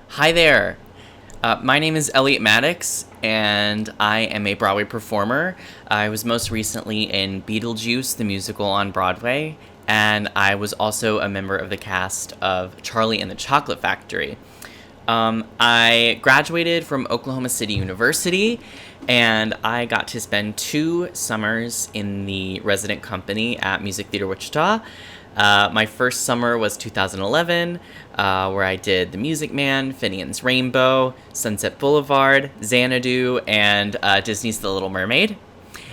Hi there. My name is Elliott Mattox, and I am a Broadway performer. I was most recently in Beetlejuice, the musical on Broadway, and I was also a member of the cast of Charlie and the Chocolate Factory. I graduated from Oklahoma City University, and I got to spend 2 summers in the resident company at Music Theater Wichita. My first summer was 2011, where I did The Music Man, Finian's Rainbow, Sunset Boulevard, Xanadu, and Disney's The Little Mermaid.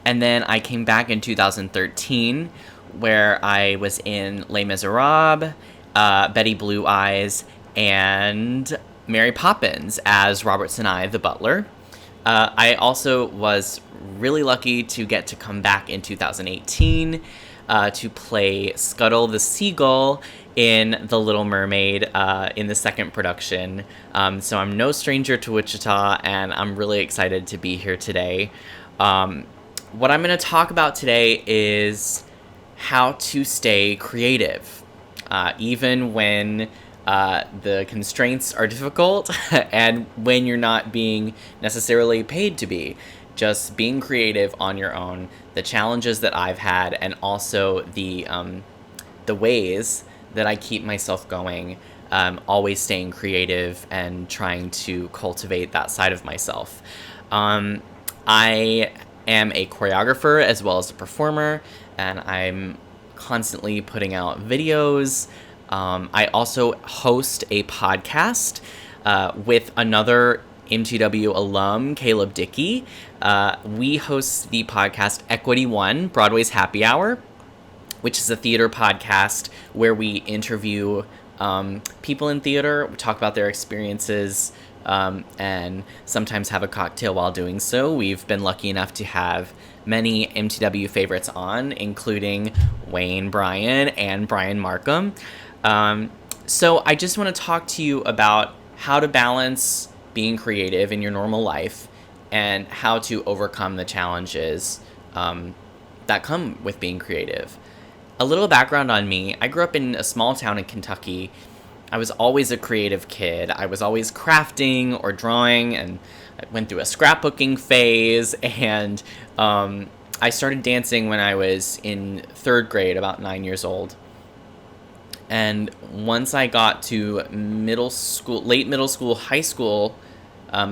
And then I came back in 2013, where I was in Les Miserables, Betty Blue Eyes, and Mary Poppins as Robert Sinai, the butler. I also was really lucky to get to come back in 2018 to play Scuttle the Seagull in The Little Mermaid in the second production. So I'm no stranger to Wichita, and I'm really excited to be here today. What I'm going to talk about today is how to stay creative, even when the constraints are difficult and when you're not being necessarily paid to be. Just being creative on your own, the challenges that I've had, and also the ways that I keep myself going, always staying creative and trying to cultivate that side of myself. I am a choreographer as well as a performer, and I'm constantly putting out videos. I also host a podcast with another MTW alum, Caleb Dickey. We host the podcast Equity One, Broadway's Happy Hour, which is a theater podcast where we interview people in theater, we talk about their experiences, and sometimes have a cocktail while doing so. We've been lucky enough to have many MTW favorites on, including Wayne Bryan and Brian Markham. So I just want to talk to you about how to balance being creative in your normal life and how to overcome the challenges that come with being creative. A little background on me: I grew up in a small town in Kentucky. I was always a creative kid. I was always crafting or drawing, and I went through a scrapbooking phase, and I started dancing when I was in 3rd grade, about 9 years old. And once I got to middle school, late middle school, high school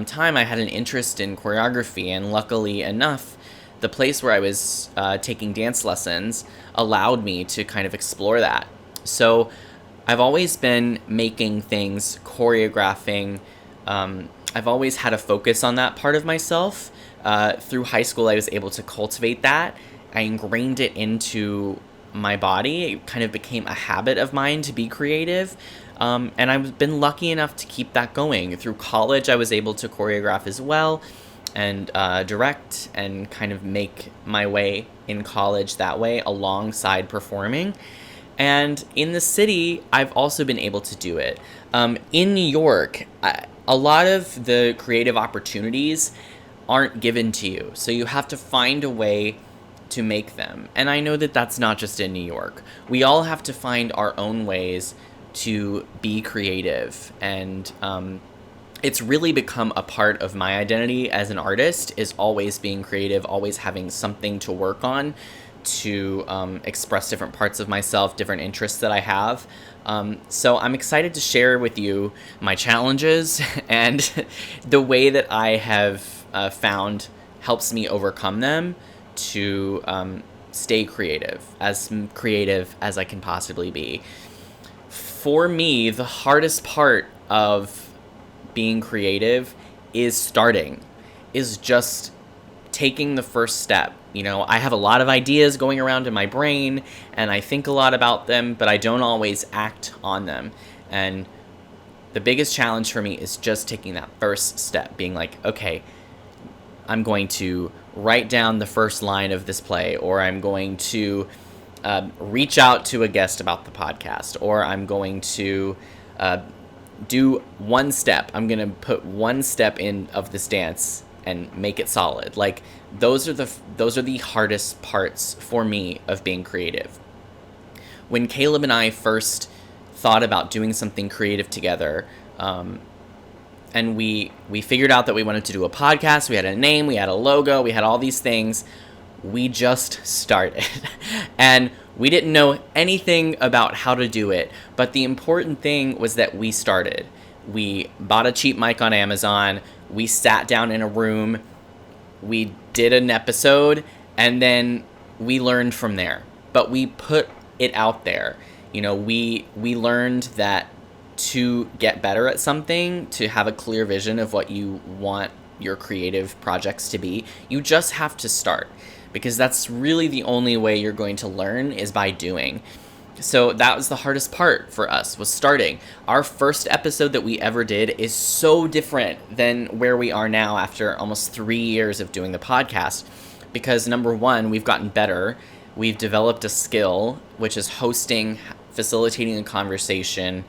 time, I had an interest in choreography, and luckily enough, the place where I was taking dance lessons allowed me to kind of explore that. So I've always been making things, choreographing. I've always had a focus on that part of myself. Through high school, I was able to cultivate that. I ingrained it into my body. It kind of became a habit of mine to be creative. And I've been lucky enough to keep that going. Through college, I was able to choreograph as well, and direct, and kind of make my way in college that way alongside performing. And in the city, I've also been able to do it. In New York, a lot of the creative opportunities aren't given to you, so you have to find a way to make them. And I know that that's not just in New York. We all have to find our own ways to be creative, and it's really become a part of my identity as an artist, is always being creative, always having something to work on to express different parts of myself, different interests that I have. So I'm excited to share with you my challenges and the way that I have found helps me overcome them to stay creative as I can possibly be. For me, the hardest part of being creative is just taking the first step. You know, I have a lot of ideas going around in my brain, and I think a lot about them, but I don't always act on them. And the biggest challenge for me is just taking that first step, being like, okay, I'm going to write down the first line of this play, or I'm going to reach out to a guest about the podcast, or I'm going to do one step. I'm going to put one step in of this dance and make it solid. Like, those are the hardest parts for me of being creative. When Caleb and I first thought about doing something creative together, and we figured out that we wanted to do a podcast. We had a name, we had a logo, we had all these things. We just started. And we didn't know anything about how to do it, but the important thing was that we started. We bought a cheap mic on Amazon, we sat down in a room, we did an episode, and then we learned from there. But we put it out there. You know, we learned that to get better at something, to have a clear vision of what you want your creative projects to be, you just have to start. Because that's really the only way you're going to learn, is by doing. So that was the hardest part for us, was starting. Our first episode that we ever did is so different than where we are now after almost 3 years of doing the podcast. Because number one, we've gotten better. We've developed a skill, which is hosting, facilitating a conversation,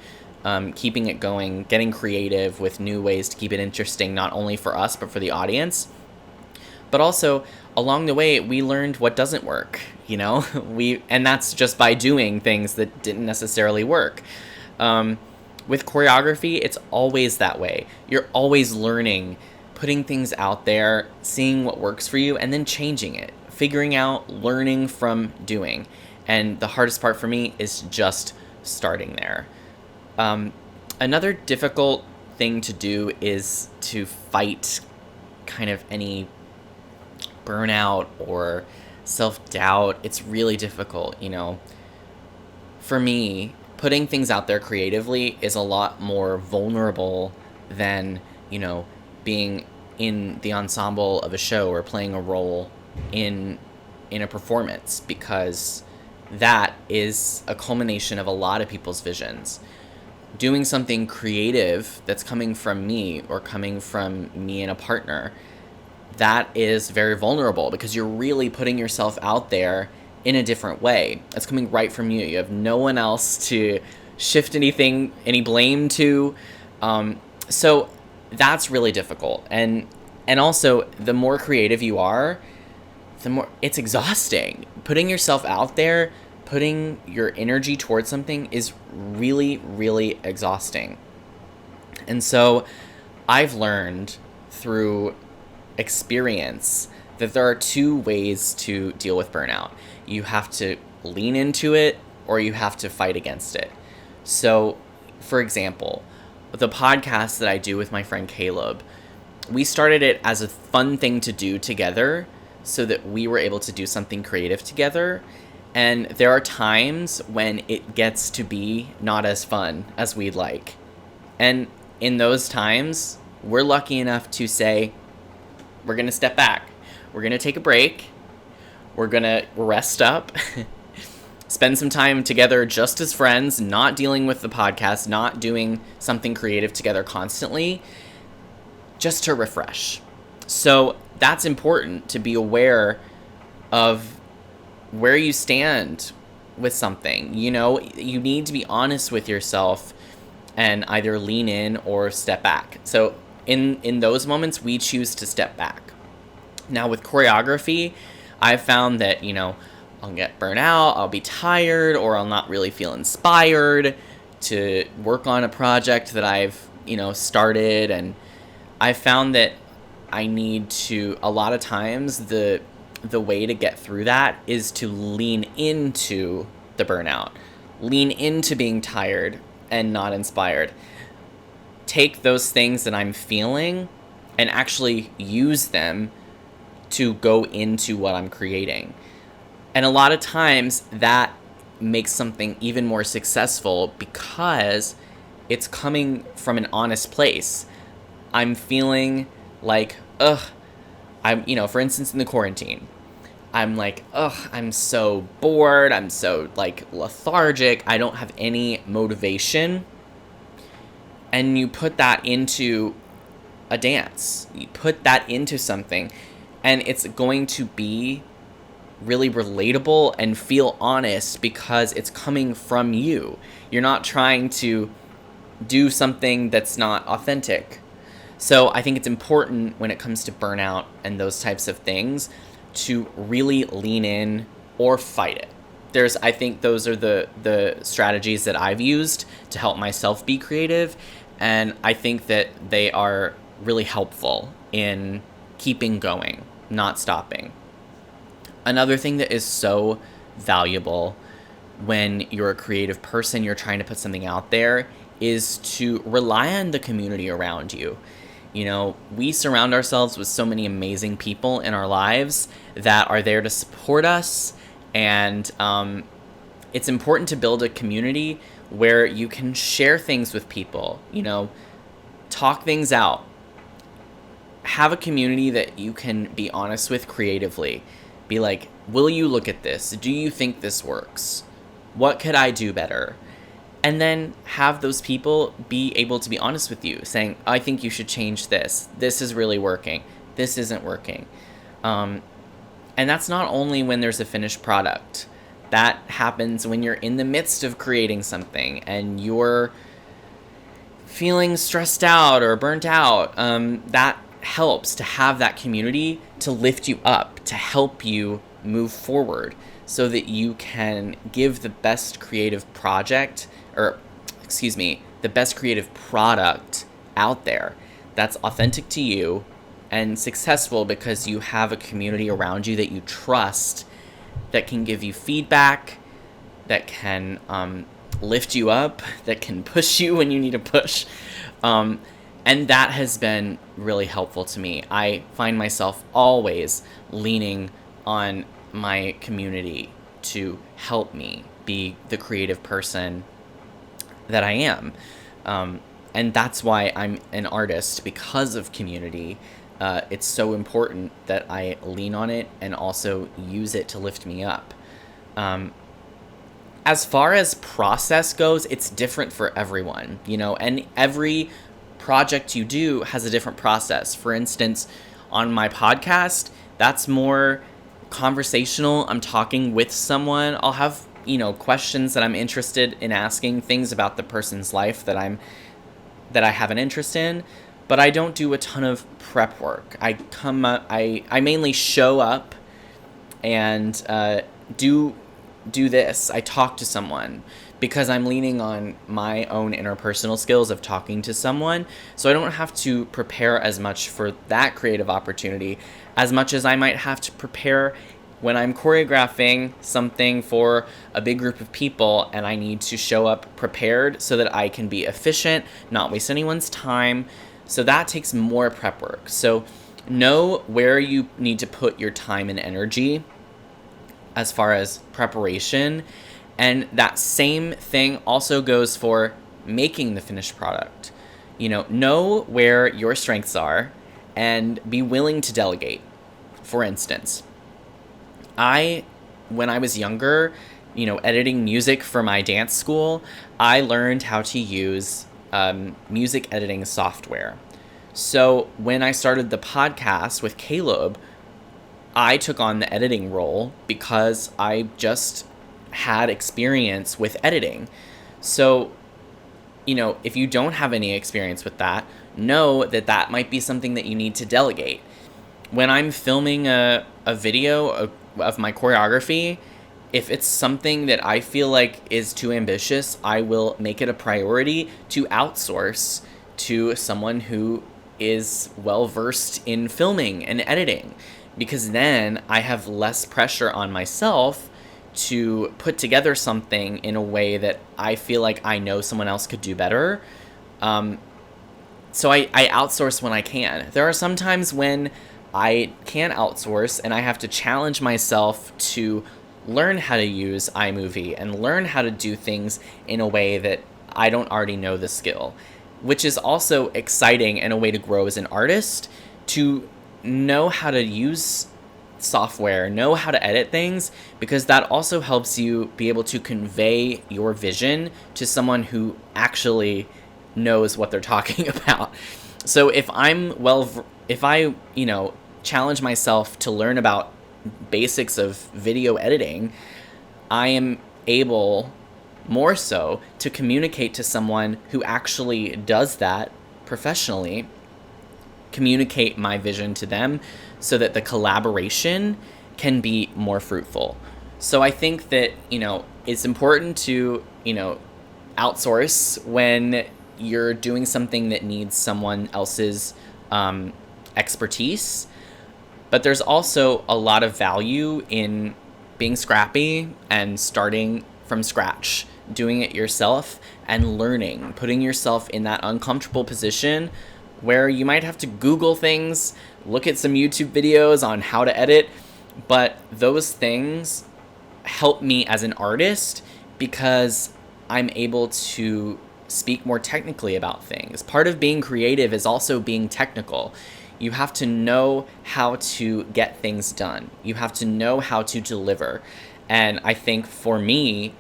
keeping it going, getting creative with new ways to keep it interesting, not only for us, but for the audience. But also, along the way, we learned what doesn't work, you know? And that's just by doing things that didn't necessarily work. With choreography, it's always that way. You're always learning, putting things out there, seeing what works for you, and then changing it, figuring out, learning from doing. And the hardest part for me is just starting there. Another difficult thing to do is to fight kind of any burnout or self-doubt. It's really difficult, you know. For me, putting things out there creatively is a lot more vulnerable than, you know, being in the ensemble of a show or playing a role in a performance, because that is a culmination of a lot of people's visions. Doing something creative that's coming from me or coming from me and a partner, that is very vulnerable, because you're really putting yourself out there in a different way. It's coming right from you. You have no one else to shift any blame to. So that's really difficult. And also, the more creative you are, the more it's exhausting. Putting yourself out there, putting your energy towards something is really, really exhausting. And so I've learned through experience that there are two ways to deal with burnout. You have to lean into it, or you have to fight against it. So, for example, the podcast that I do with my friend Caleb, we started it as a fun thing to do together so that we were able to do something creative together. And there are times when it gets to be not as fun as we'd like. And in those times, we're lucky enough to say, we're going to step back. We're going to take a break. We're going to rest up, spend some time together just as friends, not dealing with the podcast, not doing something creative together constantly, just to refresh. So that's important, to be aware of where you stand with something. You know, you need to be honest with yourself and either lean in or step back. So in those moments, we choose to step back. Now with choreography, I've found that, you know, I'll get burnt out, I'll be tired, or I'll not really feel inspired to work on a project that I've, you know, started. And I found that I need to, a lot of times, the way to get through that is to lean into the burnout, lean into being tired and not inspired. Take those things that I'm feeling and actually use them to go into what I'm creating. And a lot of times that makes something even more successful, because it's coming from an honest place. I'm feeling like, you know, for instance, in the quarantine, I'm like, I'm so bored. I'm so like lethargic. I don't have any motivation. And you put that into a dance. You put that into something, and it's going to be really relatable and feel honest, because it's coming from you. You're not trying to do something that's not authentic. So I think it's important when it comes to burnout and those types of things to really lean in or fight it. I think those are the strategies that I've used to help myself be creative. And I think that they are really helpful in keeping going, not stopping. Another thing that is so valuable when you're a creative person, you're trying to put something out there, is to rely on the community around you. You know, we surround ourselves with so many amazing people in our lives that are there to support us. And it's important to build a community where you can share things with people, you know, talk things out. Have a community that you can be honest with creatively. Be like, will you look at this? Do you think this works? What could I do better? And then have those people be able to be honest with you, saying, I think you should change this. This is really working. This isn't working. And that's not only when there's a finished product. That happens when you're in the midst of creating something and you're feeling stressed out or burnt out. That helps to have that community to lift you up, to help you move forward so that you can give the best creative project, or the best creative product out there that's authentic to you and successful because you have a community around you that you trust, that can give you feedback, that can lift you up, that can push you when you need to push. And that has been really helpful to me. I find myself always leaning on my community to help me be the creative person that I am. And that's why I'm an artist, because of community. It's so important that I lean on it and also use it to lift me up. As far as process goes, it's different for everyone, you know, and every project you do has a different process. For instance, on my podcast, that's more conversational. I'm talking with someone. I'll have, you know, questions that I'm interested in asking, things about the person's life that I have an interest in, but I don't do a ton of prep work. I mainly show up and do this. I talk to someone because I'm leaning on my own interpersonal skills of talking to someone. So I don't have to prepare as much for that creative opportunity as much as I might have to prepare when I'm choreographing something for a big group of people and I need to show up prepared so that I can be efficient, not waste anyone's time. So that takes more prep work. So know where you need to put your time and energy as far as preparation. And that same thing also goes for making the finished product. You know where your strengths are and be willing to delegate. For instance, when I was younger, you know, editing music for my dance school, I learned how to use music editing software. So when I started the podcast with Caleb, I took on the editing role because I just had experience with editing. So, you know, if you don't have any experience with that, know that that might be something that you need to delegate. When I'm filming a video of my choreography, if it's something that I feel like is too ambitious, I will make it a priority to outsource to someone who is well-versed in filming and editing, because then I have less pressure on myself to put together something in a way that I feel like I know someone else could do better. So I outsource when I can. There are some times when I can't outsource and I have to challenge myself to learn how to use iMovie and learn how to do things in a way that I don't already know the skill, which is also exciting and a way to grow as an artist, to know how to use software, know how to edit things, because that also helps you be able to convey your vision to someone who actually knows what they're talking about. So if I, you know, challenge myself to learn about basics of video editing, I am able more so to communicate to someone who actually does that professionally, communicate my vision to them so that the collaboration can be more fruitful. So I think that, you know, it's important to, you know, outsource when you're doing something that needs someone else's expertise. But there's also a lot of value in being scrappy and starting from scratch, doing it yourself and learning, putting yourself in that uncomfortable position where you might have to Google things, look at some YouTube videos on how to edit, but those things help me as an artist because I'm able to speak more technically about things. Part of being creative is also being technical. You have to know how to get things done. You have to know how to deliver. And I think for me,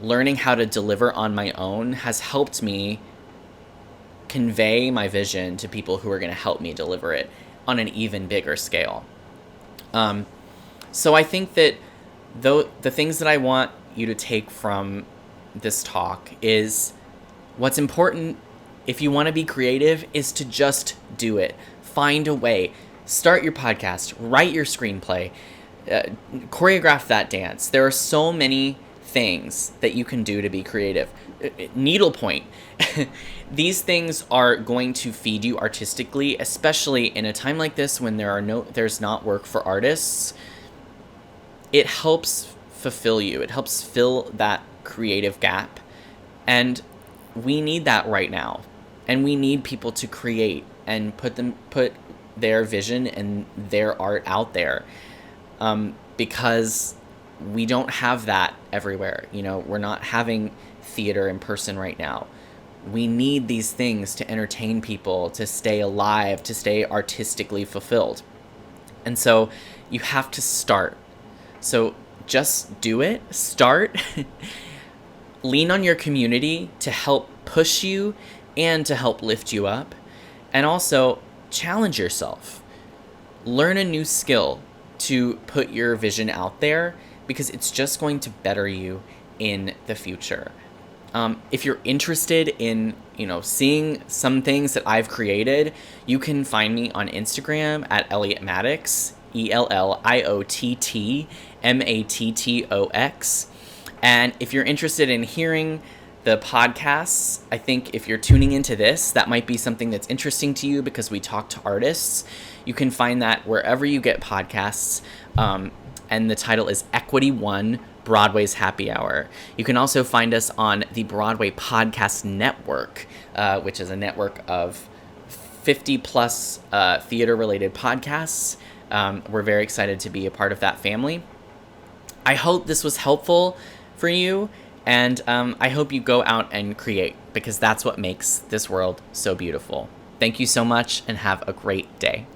learning how to deliver on my own has helped me convey my vision to people who are going to help me deliver it on an even bigger scale. So I think that the things that I want you to take from this talk is what's important if you want to be creative is to just do it. Find a way. Start your podcast. Write your screenplay. Choreograph that dance. There are so many things that you can do to be creative. Needlepoint. These things are going to feed you artistically, especially in a time like this when there's not work for artists. It helps fulfill you. It helps fill that creative gap. And we need that right now. And we need people to create and put their vision and their art out there. Because we don't have that everywhere. We're not having theater in person right now. We need these things to entertain people, to stay alive, to stay artistically fulfilled. And so you have to start. So just do it. Start. Lean on your community to help push you and to help lift you up. And also challenge yourself. Learn a new skill to put your vision out there because it's just going to better you in the future. If you're interested in, seeing some things that I've created, you can find me on Instagram at Elliott Mattox, ELLIOTTMATTOX. And if you're interested in hearing the podcasts, I think if you're tuning into this, that might be something that's interesting to you because we talk to artists. You can find that wherever you get podcasts. And the title is Equity One, Broadway's Happy Hour. You can also find us on the Broadway Podcast Network, which is a network of 50 plus theater-related podcasts. We're very excited to be a part of that family. I hope this was helpful for you, and I hope you go out and create because that's what makes this world so beautiful. Thank you so much and have a great day.